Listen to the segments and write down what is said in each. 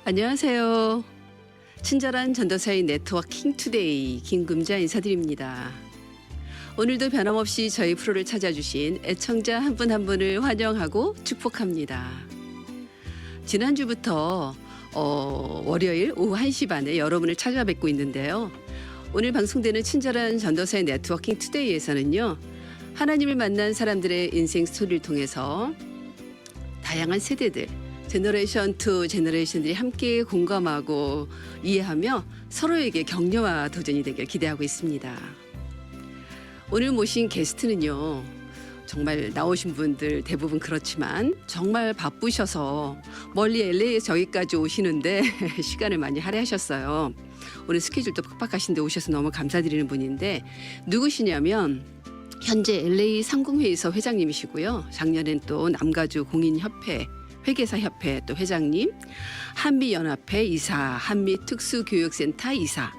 안녕하세요. 친절한 전도사의 네트워킹 투데이 김금자 인사드립니다. 오늘도 변함없이 저희 프로를 찾아주신 애청자 한 분 한 분을 환영하고 축복합니다. 지난주부터 월요일 오후 1시 반에 여러분을 찾아뵙고 있는데요. 오늘 방송되는 친절한 전도사의 네트워킹 투데이에서는요. 하나님을 만난 사람들의 인생 스토리를 통해서 다양한 세대들 제너레이션 투 제너레이션들이 함께 공감하고 이해하며 서로에게 격려와 도전이 되길 기대하고 있습니다. 오늘 모신 게스트는요. 정말 나오신 분들 대부분 그렇지만 정말 바쁘셔서 멀리 LA에서 여기까지 오시는데 시간을 많이 할애하셨어요. 오늘 스케줄도 빡빡하신데 오셔서 너무 감사드리는 분인데 누구시냐면 현재 LA 상공회의소 회장님이시고요. 작년엔 또 남가주 공인협회 회계사협회 또 회장님, 한미연합회 이사, 한미특수교육센터 이사,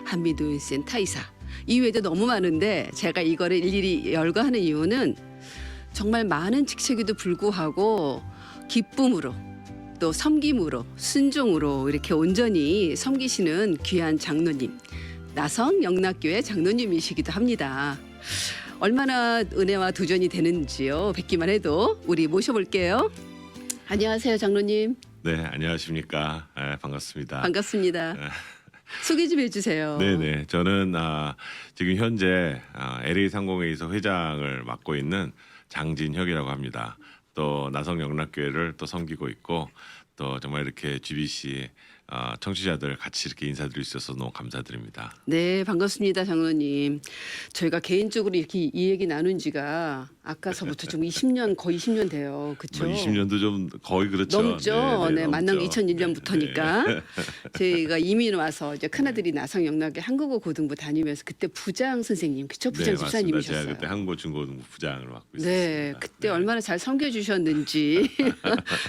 한미노인센터 이사 이외에도 너무 많은데 제가 이거를 일일이 열거하는 이유는 정말 많은 직책에도 불구하고 기쁨으로 또 섬김으로 순종으로 이렇게 온전히 섬기시는 귀한 장로님, 나성 영락교회 장로님이시기도 합니다. 얼마나 은혜와 도전이 되는지요. 뵙기만 해도 우리 모셔볼게요. 안녕하세요, 장로님. 네, 안녕하십니까. 반갑습니다. 반갑습니다. 소개 좀 해주세요. 네네. 저는 지금 현재 LA 상공회의소 회장을 맡고 있는 장진혁이라고 합니다. 또 나성영락교회를 또 섬기고 있고 또 정말 이렇게 GBC 청취자들 같이 이렇게 인사드릴 수 있어서 너무 감사드립니다. 네, 반갑습니다, 장로님. 저희가 개인적으로 이렇게 이 얘기 나눈 지가 아까서부터 좀 20년, 거의 20년 돼요. 그렇죠? 20년도 좀 거의 그렇죠. 넘죠. 네, 만난 게 넘죠. 2001년부터니까. 네. 저희가 이민 와서 이제 큰아들이 나성영락교 한국어 고등부 다니면서 그때 부장 선생님, 그쵸? 부장 네, 맞습니다. 집사님이셨어요. 제가 그때 한국어 중고등부 부장을 맡고 있었습니다. 네, 그때 얼마나 잘 섬겨주셨는지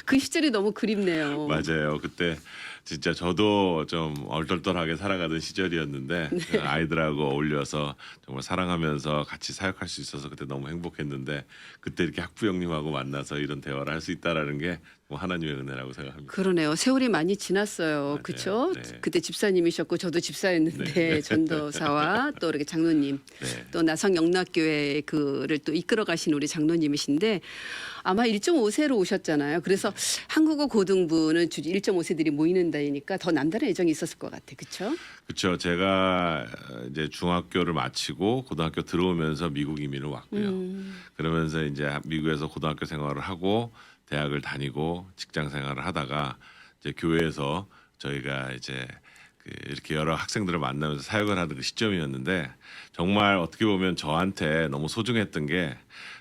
그 시절이 너무 그립네요. 맞아요. 그때 진짜 저도 좀 얼떨떨하게 살아가던 시절이었는데 네. 아이들하고 어울려서 정말 사랑하면서 같이 사역할 수 있어서 그때 너무 행복했는데 그때 이렇게 학부형님하고 만나서 이런 대화를 할 수 있다라는 게 뭐 하나님의 은혜라고 생각합니다. 그러네요. 세월이 많이 지났어요. 맞아요. 그렇죠? 네. 그때 집사님이셨고 저도 집사였는데 네. 전도사와 또 이렇게 장로님 네. 또 나성영락교회 그를 또 이끌어 가신 우리 장로님이신데 아마 1.5세로 오셨잖아요. 그래서 한국어 고등부는 주로 1.5세들이 모이는 데니까 더 남다른 애정이 있었을 것 같아요. 그렇죠? 그렇죠. 제가 이제 중학교를 마치고 고등학교 들어오면서 미국 이민을 왔고요. 그러면서 이제 미국에서 고등학교 생활을 하고 대학을 다니고 직장 생활을 하다가 이제 교회에서 저희가 이제 이렇게 여러 학생들을 만나면서 사역을 하는 그 시점이었는데 정말 어떻게 보면 저한테 너무 소중했던 게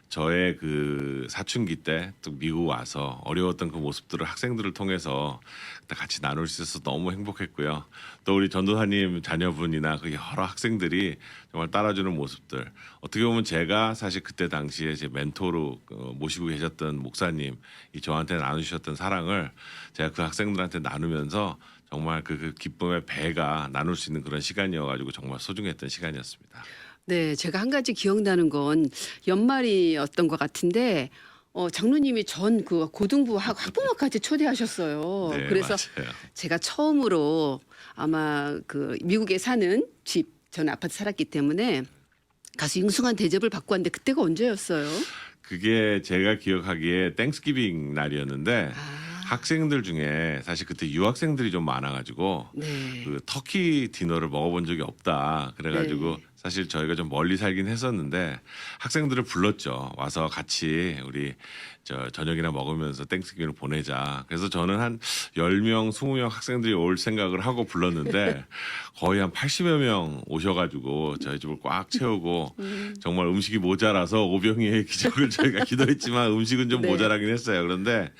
저의 그 사춘기 때 또 미국 와서 어려웠던 그 모습들을 학생들을 통해서 같이 나눌 수 있어서 너무 행복했고요. 또 우리 전도사님 자녀분이나 그 여러 학생들이 정말 따라주는 모습들. 어떻게 보면 제가 사실 그때 당시에 제 멘토로 모시고 계셨던 목사님, 이 저한테 나누셨던 사랑을 제가 그 학생들한테 나누면서 정말 그 기쁨의 배가 나눌 수 있는 그런 시간이어가지고 정말 소중했던 시간이었습니다. 네, 제가 한 가지 기억나는 건 연말이었던 것 같은데 장로님이 전 그 고등부 학부모까지 초대하셨어요. 네, 그래서 맞아요. 제가 처음으로 아마 그 미국에 사는 집, 저는 아파트 살았기 때문에 가서 융숭한 대접을 받고 왔는데 그때가 언제였어요? 그게 제가 기억하기에 땡스기빙 날이었는데 학생들 중에 사실 그때 유학생들이 좀 많아가지고 네. 그 터키 디너를 먹어본 적이 없다. 그래가지고 네. 사실 저희가 좀 멀리 살긴 했었는데 학생들을 불렀죠. 와서 같이 우리 저녁이나 먹으면서 땡스기빙을 보내자. 그래서 저는 한 10명, 20명 학생들이 올 생각을 하고 불렀는데 거의 한 80여 명 오셔가지고 저희 집을 꽉 채우고 정말 음식이 모자라서 오병이의 기적을 저희가 기도했지만 음식은 좀 네. 모자라긴 했어요. 그런데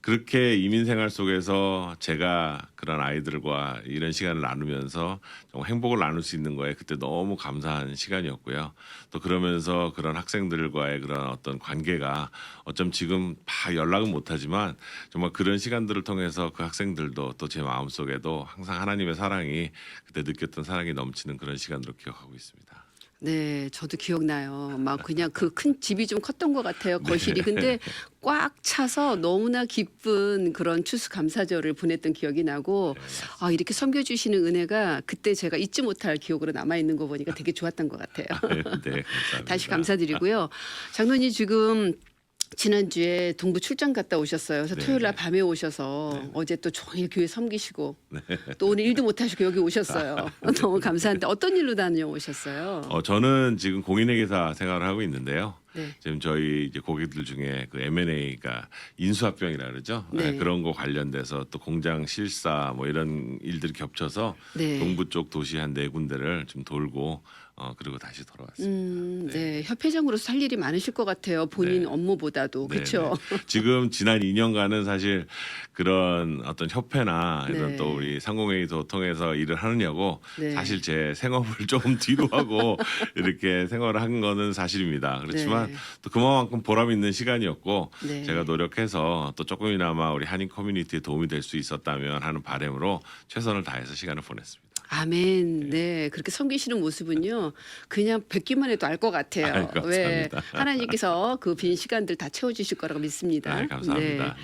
그렇게 이민 생활 속에서 제가 그런 아이들과 이런 시간을 나누면서 정말 행복을 나눌 수 있는 거에 그때 너무 감사한 시간이었고요. 또 그러면서 그런 학생들과의 그런 어떤 관계가 어쩜 지금 다 연락은 못하지만 정말 그런 시간들을 통해서 그 학생들도 또 제 마음속에도 항상 하나님의 사랑이 그때 느꼈던 사랑이 넘치는 그런 시간으로 기억하고 있습니다. 네, 저도 기억나요. 막 그냥 그 큰 집이 좀 컸던 것 같아요, 거실이. 근데 꽉 차서 너무나 기쁜 그런 추수감사절을 보냈던 기억이 나고, 네, 아, 이렇게 섬겨주시는 은혜가 그때 제가 잊지 못할 기억으로 남아있는 거 보니까 되게 좋았던 것 같아요. 네, 감사합니다. 다시 감사드리고요. 장로님 지금 지난주에 동부 출장 갔다 오셨어요. 그래서 네, 토요일 날 네. 밤에 오셔서 어제 또 종일 교회 섬기시고 또 오늘 일도 못 하시고 여기 오셨어요. 너무 감사한데 어떤 일로 다녀오셨어요? 저는 지금 공인회계사 생활을 하고 있는데요. 네. 지금 저희 이제 고객들 중에 그 M&A가 인수합병이라 그러죠. 네. 그런 거 관련돼서 또 공장 실사 뭐 이런 일들이 겹쳐서 네. 동부 쪽 도시 한 4군데를 좀 돌고 그리고 다시 돌아왔습니다. 네. 협회장으로서 할 일이 많으실 것 같아요. 본인 네. 업무보다도. 그렇죠? 지금 지난 2년간은 사실 그런 어떤 협회나 이런 네. 또 우리 상공회의소 통해서 일을 하느냐고 네. 사실 제 생업을 조금 뒤로 하고 이렇게 생활을 한 거는 사실입니다. 그렇지만 네. 또 그만큼 보람 있는 시간이었고 네. 제가 노력해서 또 조금이나마 우리 한인 커뮤니티에 도움이 될 수 있었다면 하는 바람으로 최선을 다해서 시간을 보냈습니다. 아멘. 네, 그렇게 섬기시는 모습은요, 그냥 뵙기만 해도 알 것 같아요. 아유, 감사합니다. 왜 하나님께서 그 빈 시간들 다 채워주실 거라고 믿습니다. 감사합니다. 네.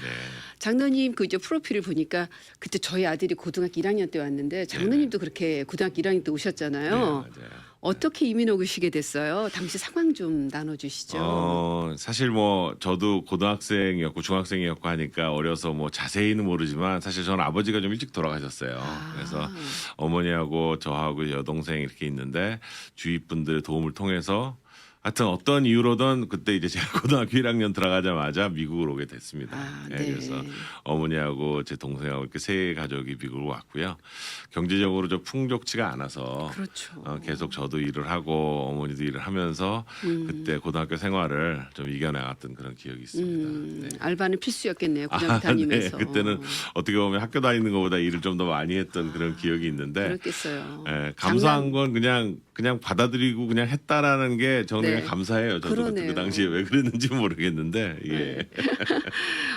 장로님 그 이제 프로필을 보니까 그때 저희 아들이 고등학교 1학년 때 왔는데 장로님도 그렇게 고등학교 1학년 때 오셨잖아요. 네, 맞아요. 어떻게 이민 오시게 됐어요? 당시 상황 좀 나눠주시죠. 사실 뭐 저도 고등학생이었고 중학생이었고 하니까 어려서 뭐 자세히는 모르지만 사실 저는 아버지가 좀 일찍 돌아가셨어요. 그래서 어머니하고 저하고 여동생 이렇게 있는데 주위 분들의 도움을 통해서 하여튼 어떤 이유로든 그때 이제 제가 고등학교 1학년 들어가자마자 미국으로 오게 됐습니다. 네. 그래서 어머니하고 제 동생하고 이렇게 세 가족이 미국으로 왔고요. 경제적으로 좀 풍족치가 않아서 그렇죠. 계속 저도 일을 하고 어머니도 일을 하면서 그때 고등학교 생활을 좀 이겨나갔던 그런 기억이 있습니다. 네. 알바는 필수였겠네요. 고등학교 다니면서. 네. 그때는 어떻게 보면 학교 다니는 것보다 일을 좀 더 많이 했던 그런 기억이 있는데 그렇겠어요. 감사한 건 그냥 받아들이고 그냥 했다라는 게 저는 네. 그냥 감사해요. 저도 그러네요. 그 당시에 왜 그랬는지 모르겠는데 예.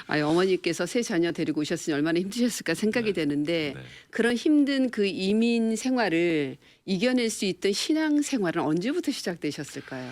네. 어머니께서 세 자녀 데리고 오셨으니 얼마나 힘드셨을까 생각이 되는데 네. 그런 힘든 그 이민 생활을 이겨낼 수 있던 신앙 생활은 언제부터 시작되셨을까요?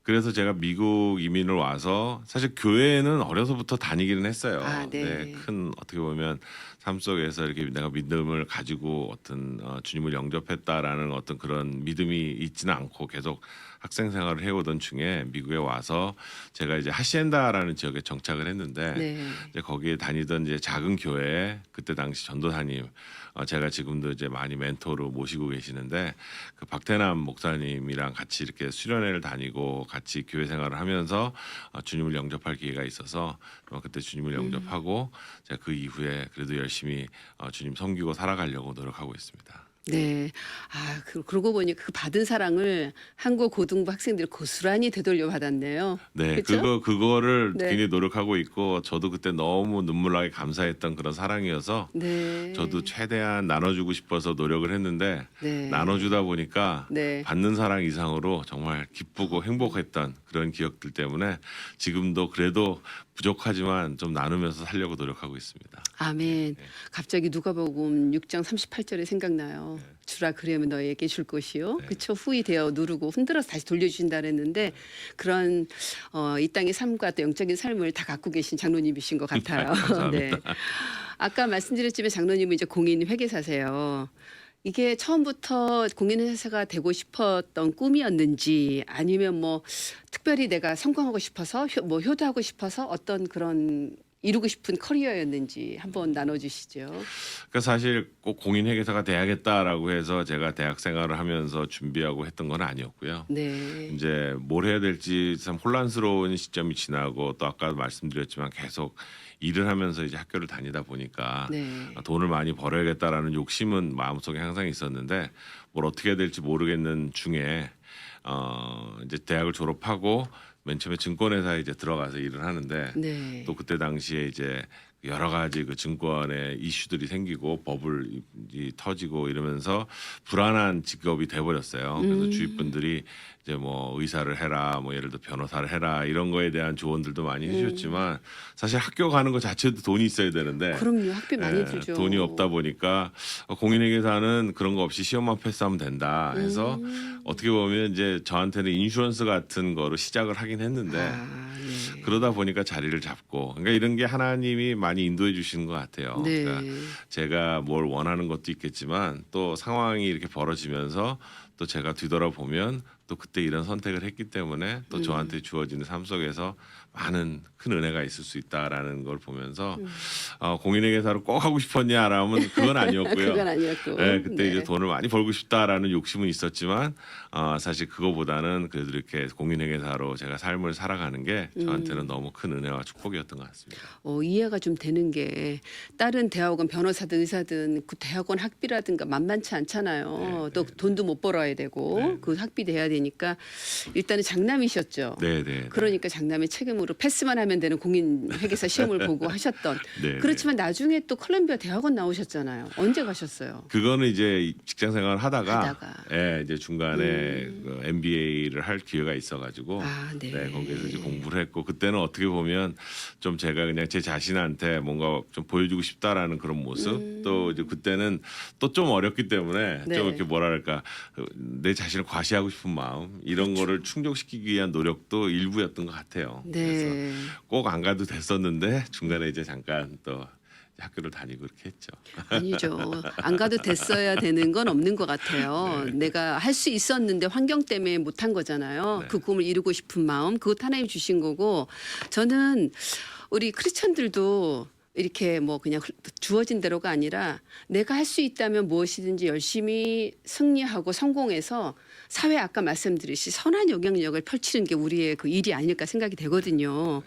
그래서 제가 미국 이민을 와서 사실 교회는 어려서부터 다니기는 했어요. 네. 큰 어떻게 보면 삶 속에서 이렇게 내가 믿음을 가지고 어떤 주님을 영접했다라는 어떤 그런 믿음이 있지는 않고 계속 학생 생활을 해오던 중에 미국에 와서 제가 이제 하시엔다라는 지역에 정착을 했는데 네. 이제 거기에 다니던 이제 작은 교회에 그때 당시 전도사님 제가 지금도 이제 많이 멘토로 모시고 계시는데 그 박태남 목사님이랑 같이 이렇게 수련회를 다니고 같이 교회 생활을 하면서 주님을 영접할 기회가 있어서 그때 주님을 영접하고 제가 그 이후에 그래도 열심히 주님 섬기고 살아가려고 노력하고 있습니다. 네. 그러고 보니 그 받은 사랑을 한국 고등부 학생들이 고스란히 되돌려 받았네요. 네, 그쵸? 그거를 네. 굉장히 노력하고 있고 저도 그때 너무 눈물나게 감사했던 그런 사랑이어서 네. 저도 최대한 나눠주고 싶어서 노력을 했는데 네. 나눠주다 보니까 네. 받는 사랑 이상으로 정말 기쁘고 행복했던 그런 기억들 때문에 지금도 그래도 부족하지만 좀 나누면서 살려고 노력하고 있습니다. 아멘. 갑자기 누가복음 6장 38절이 생각나요. 주라 그러면 너에게 줄 것이요. 그쵸? 후이 되어 누르고 흔들어서 다시 돌려주신다 그랬는데 그런 이 땅의 삶과 또 영적인 삶을 다 갖고 계신 장로님이신 것 같아요. 네. 아까 말씀드렸지만 장로님은 이제 공인 회계사세요. 이게 처음부터 공인회사가 되고 싶었던 꿈이었는지 아니면 뭐 특별히 내가 성공하고 싶어서 효도하고 싶어서 어떤 그런 이루고 싶은 커리어였는지 한번 나눠주시죠. 그러니까 사실 꼭 공인회계사가 돼야겠다라고 해서 제가 대학 생활을 하면서 준비하고 했던 건 아니었고요. 네. 이제 뭘 해야 될지 참 혼란스러운 시점이 지나고 또 아까 말씀드렸지만 계속 일을 하면서 이제 학교를 다니다 보니까 네. 돈을 많이 벌어야겠다라는 욕심은 마음속에 항상 있었는데 뭘 어떻게 해야 될지 모르겠는 중에 이제 대학을 졸업하고 맨 처음에 증권회사에 이제 들어가서 일을 하는데 네. 또 그때 당시에 이제 여러 가지 그 증권의 이슈들이 생기고 버블이 터지고 이러면서 불안한 직업이 돼버렸어요. 그래서 주위 분들이 이제 뭐 의사를 해라, 뭐 예를 들어 변호사를 해라 이런 거에 대한 조언들도 많이 해주셨지만 사실 학교 가는 것 자체도 돈이 있어야 되는데 그럼요. 학비 많이 들죠. 돈이 없다 보니까 공인회계사는 그런 거 없이 시험만 패스하면 된다 해서 어떻게 보면 이제 저한테는 인슈런스 같은 거로 시작을 하긴 했는데 네. 그러다 보니까 자리를 잡고 그러니까 이런 게 하나님이 많이 인도해 주시는 것 같아요. 네. 그러니까 제가 뭘 원하는 것도 있겠지만 또 상황이 이렇게 벌어지면서 또 제가 뒤돌아보면 또 그때 이런 선택을 했기 때문에 또 저한테 주어지는 삶 속에서 많은 큰 은혜가 있을 수 있다라는 걸 보면서 공인회계사를 꼭 하고 싶었냐라면 그건 아니었고요. 그건 아니었고. 네, 그때 네. 이제 돈을 많이 벌고 싶다라는 욕심은 있었지만 사실 그거보다는 그래도 이렇게 공인회계사로 제가 삶을 살아가는 게 저한테는 너무 큰 은혜와 축복이었던 것 같습니다. 이해가 좀 되는 게 다른 대학원 변호사든 의사든 그 대학원 학비라든가 만만치 않잖아요. 또 돈도 못 벌어야 되고 그 학비 내야 되니까 일단은 장남이셨죠. 네. 그러니까 장남의 책임으로 패스만 하면 되는 공인회계사 시험을 보고 하셨던. 네, 그렇지만 나중에 또 컬럼비아 대학원 나오셨잖아요. 언제 가셨어요? 그거는 이제 직장 생활을 하다가 하다가. 이제 중간에 그 MBA를 할 기회가 있어가지고 네. 거기에서 이제 공부를 했고 그때는 어떻게 보면 좀 제가 그냥 제 자신한테 뭔가 좀 보여주고 싶다라는 그런 모습 또 이제 그때는 또 좀 어렸기 때문에 네. 좀 이렇게 뭐랄까 내 자신을 과시하고 싶은 마음 이런 거를 충족시키기 위한 노력도 일부였던 것 같아요. 그래서 네. 꼭 안 가도 됐었는데 중간에 이제 잠깐 또 학교를 다니고 이렇게 했죠. 아니죠. 안 가도 됐어야 되는 건 없는 것 같아요. 내가 할 수 있었는데 환경 때문에 못한 거잖아요. 그 꿈을 이루고 싶은 마음, 그것 하나님 주신 거고 저는 우리 크리스천들도 이렇게 뭐 그냥 주어진 대로가 아니라 내가 할 수 있다면 무엇이든지 열심히 승리하고 성공해서 사회 아까 말씀드렸듯이 선한 영향력을 펼치는 게 우리의 그 일이 아닐까 생각이 되거든요.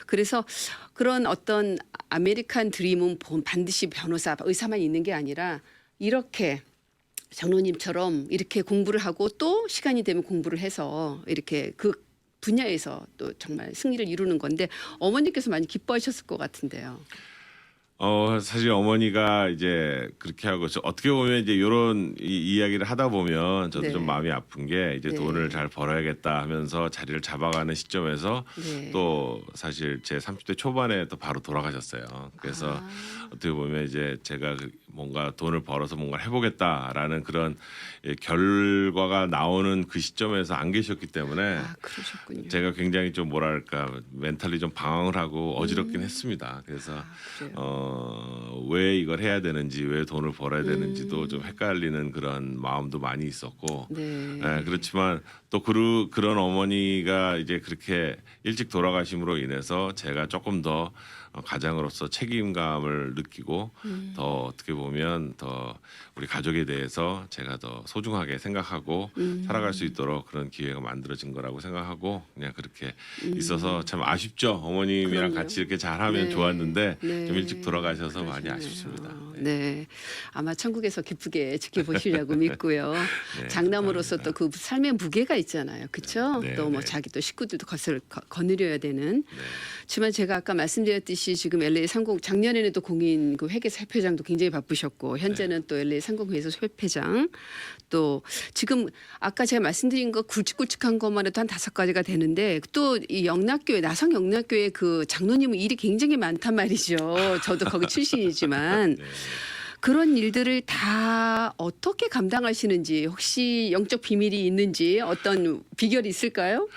그래서 그런 어떤 아메리칸 드림은 반드시 변호사, 의사만 있는 게 아니라 이렇게 장로님처럼 이렇게 공부를 하고 또 시간이 되면 공부를 해서 이렇게 그 분야에서 또 정말 승리를 이루는 건데 어머니께서 많이 기뻐하셨을 것 같은데요. 사실 어머니가 이제 그렇게 하고 어떻게 보면 이제 이런 이야기를 하다 보면 저도 네. 좀 마음이 아픈 게 이제 네. 돈을 잘 벌어야겠다 하면서 자리를 잡아가는 시점에서 네. 또 사실 제 30대 초반에 또 바로 돌아가셨어요. 그래서 어떻게 보면 이제 제가 뭔가 돈을 벌어서 뭔가를 해보겠다라는 그런 결과가 나오는 그 시점에서 안 계셨기 때문에 그러셨군요. 제가 굉장히 좀 뭐랄까 멘탈리 좀 방황을 하고 어지럽긴 했습니다. 그래서 그래요. 왜 이걸 해야 되는지 왜 돈을 벌어야 되는지도 좀 헷갈리는 그런 마음도 많이 있었고 네. 그렇지만 또 그런 어머니가 이제 그렇게 일찍 돌아가심으로 인해서 제가 조금 더 가장으로서 책임감을 느끼고 더 어떻게 보면 더 우리 가족에 대해서 제가 더 소중하게 생각하고 살아갈 수 있도록 그런 기회가 만들어진 거라고 생각하고 그냥 그렇게 있어서 참 아쉽죠. 어머님이랑 그럼요. 같이 이렇게 잘하면 네. 좋았는데 네. 좀 일찍 돌아가셔서 많이 그러셨네요. 아쉽습니다. 네. 아마 천국에서 기쁘게 지켜보시려고 믿고요. 네, 장남으로서 또 그 삶의 무게가 있잖아요. 그렇죠? 네, 또 뭐 네. 자기 또 식구들도 거느려야 되는. 하지만 제가 아까 말씀드렸듯이 지금 LA 상공 작년에는 또 공인 그 회계사 협회장도 굉장히 바쁘셨고 현재는 또 LA 상공회의소 협회장 또 지금 아까 제가 말씀드린 거 굵직굵직한 것만 해도 한 5가지가 되는데 또 이 영락교회 나성 영락교회 그 장로님은 일이 굉장히 많단 말이죠. 저도 거기 출신이지만 그런 일들을 다 어떻게 감당하시는지 혹시 영적 비밀이 있는지 어떤 비결이 있을까요?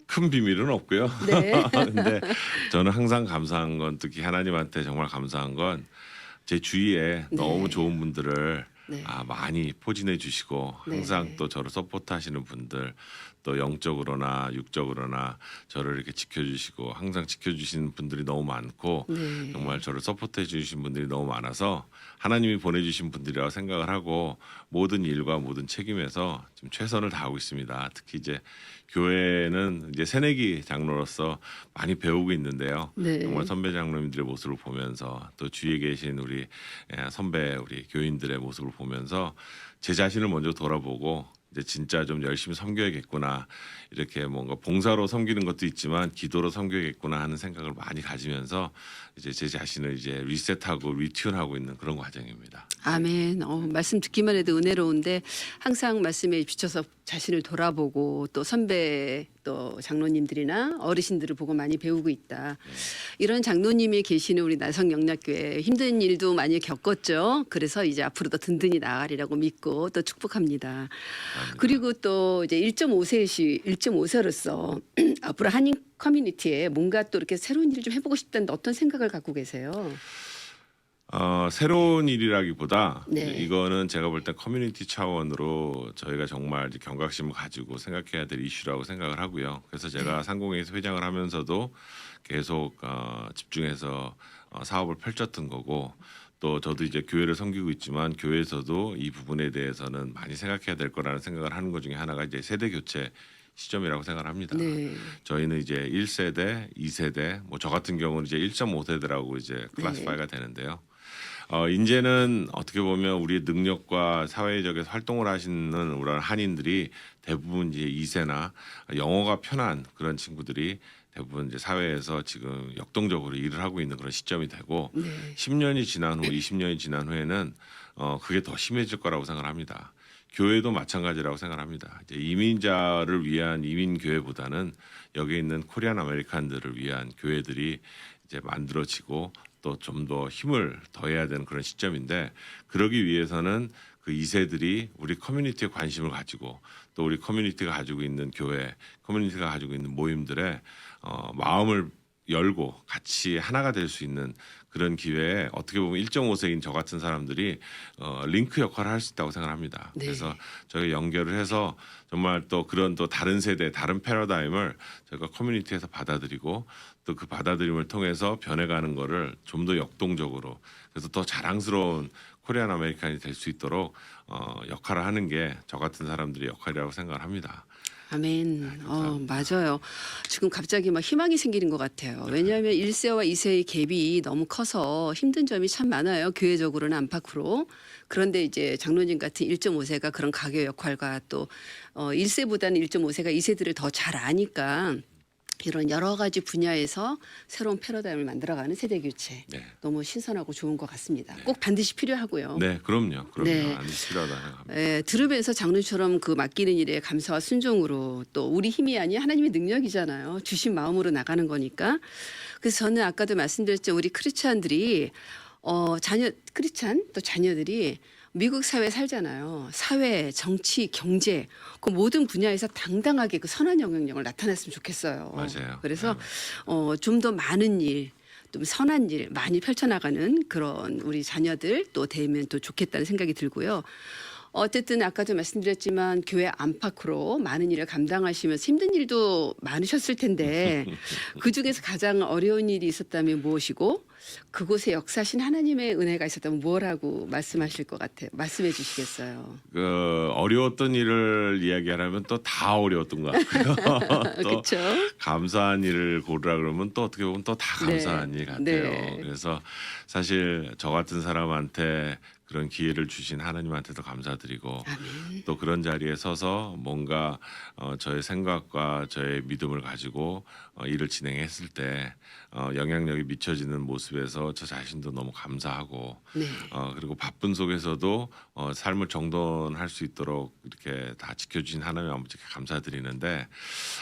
큰 비밀은 없고요. 네. 근데 저는 항상 감사한 건 특히 하나님한테 정말 감사한 건 제 주위에 너무 좋은 분들을 네. 많이 포진해 주시고 항상 네. 또 저를 서포트하시는 분들 또 영적으로나 육적으로나 저를 이렇게 지켜주시고 항상 지켜주시는 분들이 너무 많고 네. 정말 저를 서포트해 주신 분들이 너무 많아서 하나님이 보내주신 분들이라고 생각을 하고 모든 일과 모든 책임에서 지금 최선을 다하고 있습니다. 특히 이제 교회는 이제 새내기 장로로서 많이 배우고 있는데요. 네. 정말 선배 장로님들의 모습을 보면서 또 주위에 계신 우리 선배 우리 교인들의 모습을 보면서 제 자신을 먼저 돌아보고 이제 진짜 좀 열심히 섬겨야겠구나 이렇게 뭔가 봉사로 섬기는 것도 있지만 기도로 섬겨야겠구나 하는 생각을 많이 가지면서 이제 제 자신을 이제 리셋하고 리튠하고 있는 그런 과정입니다. 아멘. 말씀 듣기만 해도 은혜로운데 항상 말씀에 비춰서 자신을 돌아보고 또 선배 또 장로님들이나 어르신들을 보고 많이 배우고 있다. 이런 장로님이 계시는 우리 나성영락교회 힘든 일도 많이 겪었죠. 그래서 이제 앞으로 더 든든히 나아가리라고 믿고 또 축복합니다. 감사합니다. 그리고 또 이제 1.5세로서 앞으로 한인 커뮤니티에 뭔가 또 이렇게 새로운 일을 좀 해보고 싶다는데 어떤 생각을 갖고 계세요? 새로운 일이라기보다 네. 이거는 제가 볼 때 커뮤니티 차원으로 저희가 정말 이제 경각심을 가지고 생각해야 될 이슈라고 생각을 하고요. 그래서 제가 상공회에서 회장을 하면서도 계속 집중해서 사업을 펼쳤던 거고 또 저도 이제 교회를 섬기고 있지만 교회에서도 이 부분에 대해서는 많이 생각해야 될 거라는 생각을 하는 것 중에 하나가 이제 세대 교체 시점이라고 생각을 합니다. 네. 저희는 이제 1세대, 2세대, 뭐 저 같은 경우는 이제 1.5세대라고 이제 클래시파이가 되는데요. 이제는 어떻게 보면 우리의 능력과 사회적인 활동을 하시는 우리 한인들이 대부분 이제 2세나 영어가 편한 그런 친구들이 대부분 이제 사회에서 지금 역동적으로 일을 하고 있는 그런 시점이 되고 10년이 지난 후, 20년이 지난 후에는 그게 더 심해질 거라고 생각을 합니다. 교회도 마찬가지라고 생각합니다. 이제 이민자를 위한 이민 교회보다는 여기 있는 코리안 아메리칸들을 위한 교회들이 이제 만들어지고 또 좀 더 힘을 더해야 되는 그런 시점인데 그러기 위해서는 그 2세들이 우리 커뮤니티에 관심을 가지고 또 우리 커뮤니티가 가지고 있는 교회, 커뮤니티가 가지고 있는 모임들에 마음을 열고 같이 하나가 될 수 있는 그런 기회에 어떻게 보면 1.5세인 저 같은 사람들이 링크 역할을 할 수 있다고 생각합니다. 네. 그래서 저희가 연결을 해서 정말 또 그런 또 다른 세대, 다른 패러다임을 저희가 커뮤니티에서 받아들이고 또 그 받아들임을 통해서 변해가는 거를 좀 더 역동적으로 그래서 더 자랑스러운 코리안 아메리칸이 될 수 있도록 역할을 하는 게 저 같은 사람들의 역할이라고 생각을 합니다. 아멘. 맞아요. 지금 갑자기 막 희망이 생기는 것 같아요. 왜냐하면 1세와 2세의 갭이 너무 커서 힘든 점이 참 많아요. 교회적으로는 안팎으로. 그런데 이제 장로님 같은 1.5세가 그런 가교 역할과 또 1세보다는 1.5세가 2세들을 더 잘 아니까 이런 여러 가지 분야에서 새로운 패러다임을 만들어가는 세대 교체 네. 너무 신선하고 좋은 것 같습니다. 꼭 반드시 필요하고요. 네, 그럼요. 네. 반드시 필요하다 생각합니다. 들으면서 장로처럼 그 맡기는 일에 감사와 순종으로 또 우리 힘이 아닌 하나님의 능력이잖아요. 주신 마음으로 나가는 거니까. 그래서 저는 아까도 말씀드렸죠. 우리 크리스찬들이 크리스찬 또 자녀들이 미국 사회에 살잖아요. 사회, 정치, 경제 그 모든 분야에서 당당하게 그 선한 영향력을 나타냈으면 좋겠어요. 맞아요. 그래서 좀 더 많은 일, 좀 선한 일 많이 펼쳐나가는 그런 우리 자녀들 또 되면 또 좋겠다는 생각이 들고요. 어쨌든 아까도 말씀드렸지만 교회 안팎으로 많은 일을 감당하시면서 힘든 일도 많으셨을 텐데 그중에서 가장 어려운 일이 있었다면 무엇이고 그곳에 역사하신 하나님의 은혜가 있었다면 뭐라고 말씀하실 것 같아요. 말씀해 주시겠어요. 어려웠던 일을 이야기하려면 또 다 어려웠던 것 같고요. 또 그렇죠. 감사한 일을 고르라 그러면 또 어떻게 보면 또 다 감사한 네. 일 같아요. 네. 그래서 사실 저 같은 사람한테 그런 기회를 주신 하나님한테도 감사드리고 또 그런 자리에 서서 뭔가 저의 생각과 저의 믿음을 가지고 일을 진행했을 때 영향력이 미쳐지는 모습에서 저 자신도 너무 감사하고 네. 그리고 바쁜 속에서도 삶을 정돈할 수 있도록 이렇게 다 지켜주신 하나님 아버지께 감사드리는데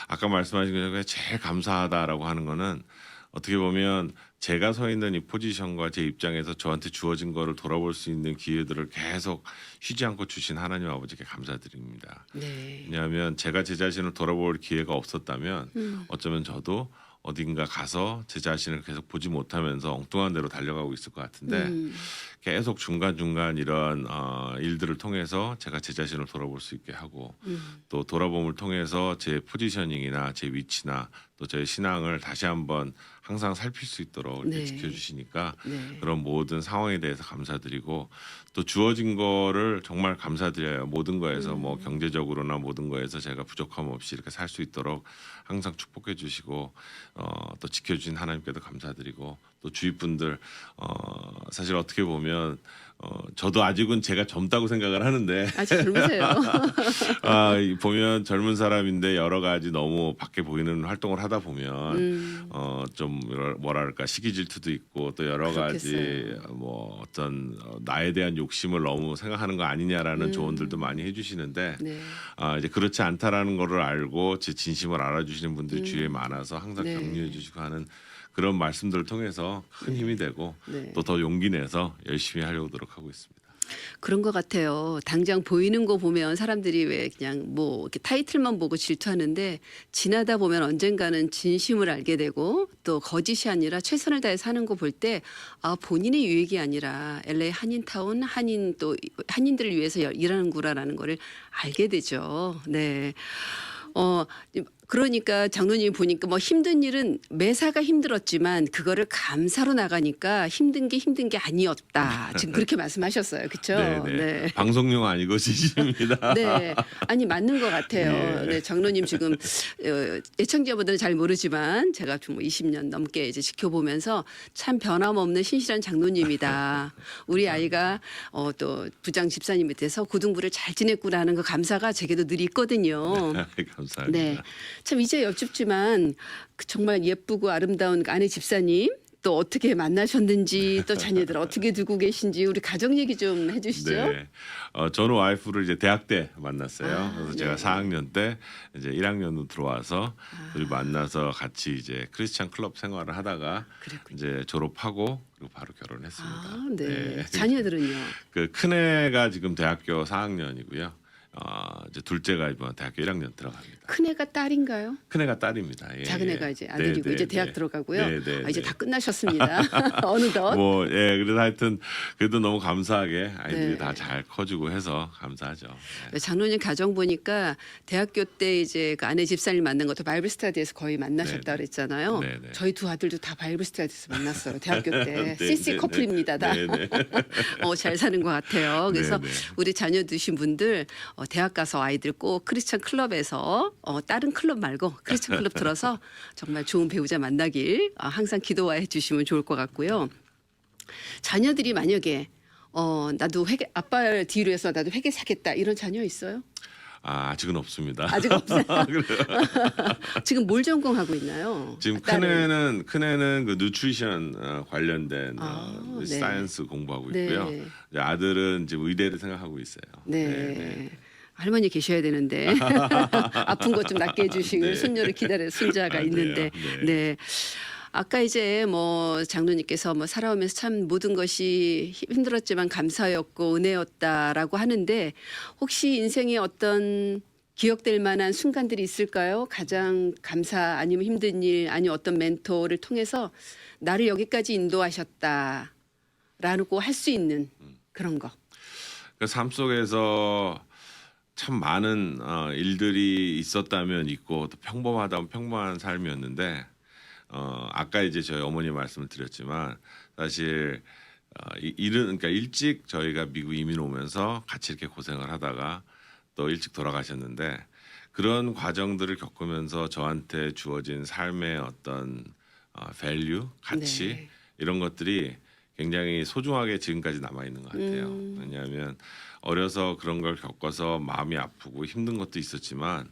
아까 말씀하신 것 중에 제일 감사하다라고 하는 거는 어떻게 보면 제가 서 있는 이 포지션과 제 입장에서 저한테 주어진 거를 돌아볼 수 있는 기회들을 계속 쉬지 않고 주신 하나님 아버지께 감사드립니다. 네. 왜냐하면 제가 제 자신을 돌아볼 기회가 없었다면 어쩌면 저도 어딘가 가서 제 자신을 계속 보지 못하면서 엉뚱한 데로 달려가고 있을 것 같은데 계속 중간중간 이런 일들을 통해서 제가 제 자신을 돌아볼 수 있게 하고 또 돌아봄을 통해서 제 포지셔닝이나 제 위치나 또 제 신앙을 다시 한번 항상 살필 수 있도록 이렇게 네. 지켜주시니까 네. 그런 모든 상황에 대해서 감사드리고 또 주어진 거를 정말 감사드려요. 모든 거에서 뭐 경제적으로나 모든 거에서 제가 부족함 없이 이렇게 살 수 있도록 항상 축복해 주시고 또 지켜주신 하나님께도 감사드리고 또 주위 분들 사실 어떻게 보면 저도 아직은 제가 젊다고 생각을 하는데 아직 젊으세요. 보면 젊은 사람인데 여러 가지 너무 밖에 보이는 활동을 하다 보면 좀 뭐랄까 시기 질투도 있고 또 여러 가지 그렇겠어요. 뭐 어떤 나에 대한 욕심을 너무 생각하는 거 아니냐라는 조언들도 많이 해주시는데 네. 이제 그렇지 않다라는 거를 알고 제 진심을 알아주시는 분들이 주위에 많아서 항상 네. 격려해주시고 하는 그런 말씀들을 통해서 큰 힘이 되고 네. 또 더 용기 내서 열심히 하려고 노력하고 있습니다. 그런 것 같아요. 당장 보이는 거 보면 사람들이 왜 그냥 뭐 이렇게 타이틀만 보고 질투하는데 지나다 보면 언젠가는 진심을 알게 되고 또 거짓이 아니라 최선을 다해서 하는 거 볼 때 본인의 유익이 아니라 LA 한인타운 한인들을 위해서 일하는구나라는 거를 알게 되죠. 네. 그러니까 장로님이 보니까 뭐 힘든 일은 매사가 힘들었지만 그거를 감사로 나가니까 힘든 게 아니었다. 지금 그렇게 말씀하셨어요. 그렇죠? 네. 방송용 아니고 진심입니다. 네. 아니 맞는 것 같아요. 예. 네, 장로님 지금 애청자분들은 잘 모르지만 제가 좀 20년 넘게 이제 지켜보면서 참 변함없는 신실한 장로님이다. 우리 아이가 또 부장 집사님 밑에서 고등부를 잘 지냈구나 하는 그 감사가 제게도 늘 있거든요. 감사합니다. 네. 참 이제 여쭙지만 정말 예쁘고 아름다운 아내 집사님 또 어떻게 만나셨는지 또 자녀들 어떻게 두고 계신지 우리 가정 얘기 좀 해주시죠. 네. 저는 와이프를 이제 대학 때 만났어요. 아, 그래서 네. 제가 4학년 때 이제 1학년으로 들어와서 우리 만나서 같이 이제 크리스찬 클럽 생활을 하다가 그랬군요. 이제 졸업하고 그리고 바로 결혼했습니다. 아, 네. 자녀들은요? 그 큰애가 지금 대학교 4학년이고요. 이제 둘째가 이번 대학교 1학년 들어갑니다. 큰애가 딸인가요? 큰애가 딸입니다. 예, 작은애가 예. 이제 아들이고 네, 이제 네, 대학 네. 들어가고요. 네, 네, 이제 네. 다 끝나셨습니다. 어느덧. 뭐, 예, 그래서 하여튼 그래도 너무 감사하게 아이들이 네. 다 잘 커지고 해서 감사하죠. 예. 장로님 가정 보니까 대학교 때 이제 그 아내 집사님 만난 것도 바이블 스터디에서 거의 만나셨다 네, 그랬잖아요. 네, 네. 저희 두 아들도 다 바이블 스터디에서 만났어요. 대학교 때. 네, CC 네, 커플입니다. 다. 네, 네. 잘 사는 것 같아요. 그래서 네, 네. 우리 자녀 두신 분들 대학 가서 아이들 꼭 크리스천 클럽에서 다른 클럽 말고 크리스천 클럽 들어서 정말 좋은 배우자 만나길 항상 기도해 주시면 좋을 것 같고요. 자녀들이 만약에 나도 아빠를 뒤로 해서 나도 회계 사겠다 이런 자녀 있어요? 아직은 없습니다. 아직 없어요. 지금 뭘 전공하고 있나요? 지금 딸은? 큰애는 그 누트리션 관련된 네. 사이언스 공부하고 네. 있고요. 이제 아들은 지금 의대를 생각하고 있어요. 네. 할머니 계셔야 되는데 아픈 것 좀 낫게 해주시고 네. 손녀를 기다려 손자가 있는데 네. 네. 아까 이제 뭐 장로님께서 뭐 살아오면서 참 모든 것이 힘들었지만 감사였고 은혜였다라고 하는데 혹시 인생에 어떤 기억될 만한 순간들이 있을까요? 가장 감사 아니면 힘든 일 아니면 어떤 멘토를 통해서 나를 여기까지 인도하셨다라고 할 수 있는 그런 거. 그 삶 속에서 참 많은 일들이 있었다면 있고 또 평범하다면 평범한 삶이었는데 아까 이제 저희 어머니 말씀을 드렸지만 사실 그러니까 일찍 저희가 미국 이민 오면서 같이 이렇게 고생을 하다가 또 일찍 돌아가셨는데 그런 과정들을 겪으면서 저한테 주어진 삶의 어떤 밸류, 가치 네. 이런 것들이 굉장히 소중하게 지금까지 남아 있는 것 같아요. 왜냐하면 어려서 그런 걸 겪어서 마음이 아프고 힘든 것도 있었지만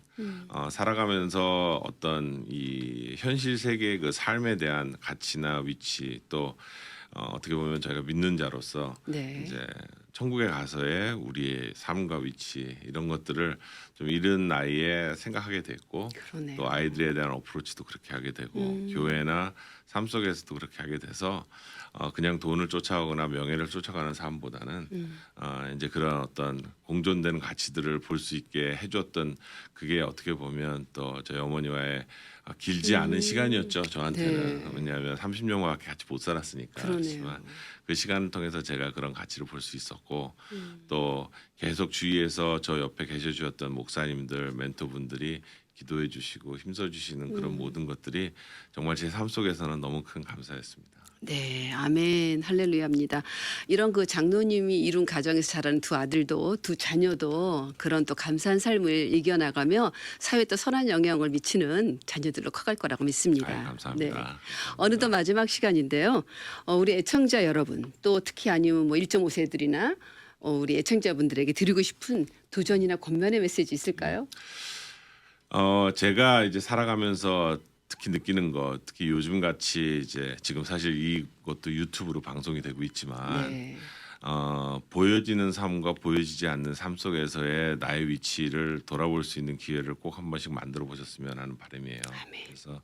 살아가면서 어떤 이 현실 세계의 그 삶에 대한 가치나 위치 또 어떻게 보면 저희가 믿는 자로서 네. 이제 천국에 가서의 우리의 삶과 위치 이런 것들을 좀 이른 나이에 생각하게 됐고 그러네요. 또 아이들에 대한 어프로치도 그렇게 하게 되고 교회나 삶 속에서도 그렇게 하게 돼서 그냥 돈을 쫓아오거나 명예를 쫓아가는 삶보다는 이제 그런 어떤 공존되는 가치들을 볼 수 있게 해줬던 그게 어떻게 보면 또 저희 어머니와의 길지 않은 시간이었죠 저한테는. 네. 왜냐하면 30년밖에 같이 못 살았으니까. 그러네요. 그렇지만 그 시간을 통해서 제가 그런 가치를 볼 수 있었고 또 계속 주위에서 저 옆에 계셔 주셨던 목사님들 멘토분들이 기도해 주시고 힘써 주시는 그런 모든 것들이 정말 제 삶 속에서는 너무 큰 감사였습니다. 네, 아멘, 할렐루야입니다. 이런 그 장로님이 이룬 가정에서 자라는 두 아들도 두 자녀도 그런 또 감사한 삶을 이겨나가며 사회에 또 선한 영향을 미치는 자녀들로 커갈 거라고 믿습니다. 아유, 감사합니다. 어느덧 마지막 시간인데요. 우리 애청자 여러분 또 특히 아니면 뭐 1.5세들이나 우리 애청자분들에게 드리고 싶은 도전이나 권면의 메시지 있을까요? 제가 이제 살아가면서 특히 느끼는 것, 특히 요즘 같이 이제 지금 사실 이것도 유튜브로 방송이 되고 있지만 네. 보여지는 삶과 보여지지 않는 삶 속에서의 나의 위치를 돌아볼 수 있는 기회를 꼭 한 번씩 만들어 보셨으면 하는 바람이에요. 아멘. 그래서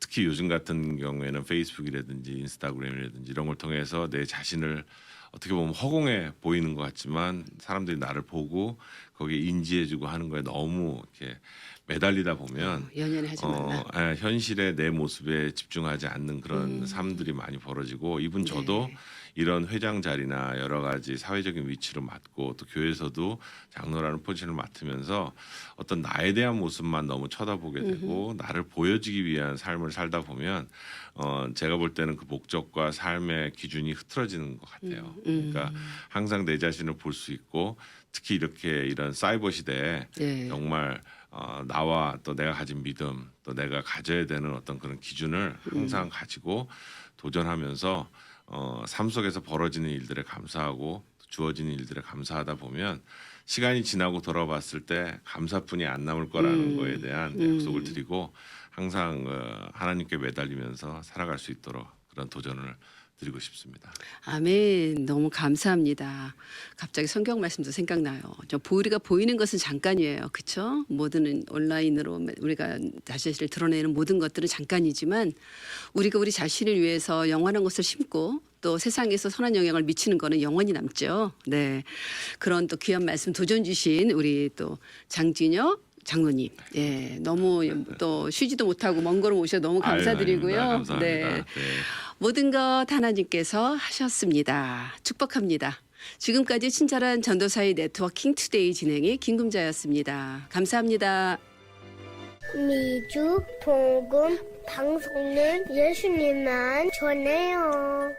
특히 요즘 같은 경우에는 페이스북이라든지 인스타그램이라든지 이런 걸 통해서 내 자신을 어떻게 보면 허공에 보이는 것 같지만 사람들이 나를 보고 거기에 인지해주고 하는 거에 너무 이렇게 매달리다 보면 연연하지 말라. 현실의 내 모습에 집중하지 않는 그런 삶들이 많이 벌어지고 이분 저도 이런 회장 자리나 여러 가지 사회적인 위치를 맡고 또 교회에서도 장로라는 포지션을 맡으면서 어떤 나에 대한 모습만 너무 쳐다보게 되고 나를 보여주기 위한 삶을 살다 보면 제가 볼 때는 그 목적과 삶의 기준이 흐트러지는 것 같아요. 그러니까 항상 내 자신을 볼 수 있고 특히 이렇게 이런 사이버 시대에 네. 정말 나와 또 내가 가진 믿음 또 내가 가져야 되는 어떤 그런 기준을 항상 가지고 도전하면서 삶 속에서 벌어지는 일들에 감사하고 주어지는 일들에 감사하다 보면 시간이 지나고 돌아봤을 때 감사뿐이 안 남을 거라는 거에 대한 약속을 드리고 항상 하나님께 매달리면서 살아갈 수 있도록 그런 도전을 드리고 싶습니다. 아멘. 너무 감사합니다. 갑자기 성경 말씀도 생각나요. 우리가 보이는 것은 잠깐이에요. 그렇죠? 모든 온라인으로 우리가 자신을 드러내는 모든 것들은 잠깐이지만 우리가 우리 자신을 위해서 영원한 것을 심고 또 세상에서 선한 영향을 미치는 거는 영원히 남죠. 네. 그런 또 귀한 말씀 도전 주신 우리 또 장진혁 장로님, 예, 너무 또 쉬지도 못하고 먼 걸음 오셔서 너무 감사드리고요. 아유, 감사합니다. 네. 네. 모든 것 하나님께서 하셨습니다. 축복합니다. 지금까지 친절한 전도사의 네트워킹 투데이 진행의 김금자였습니다. 감사합니다. 미주 복음 방송은 예수님만 전해요.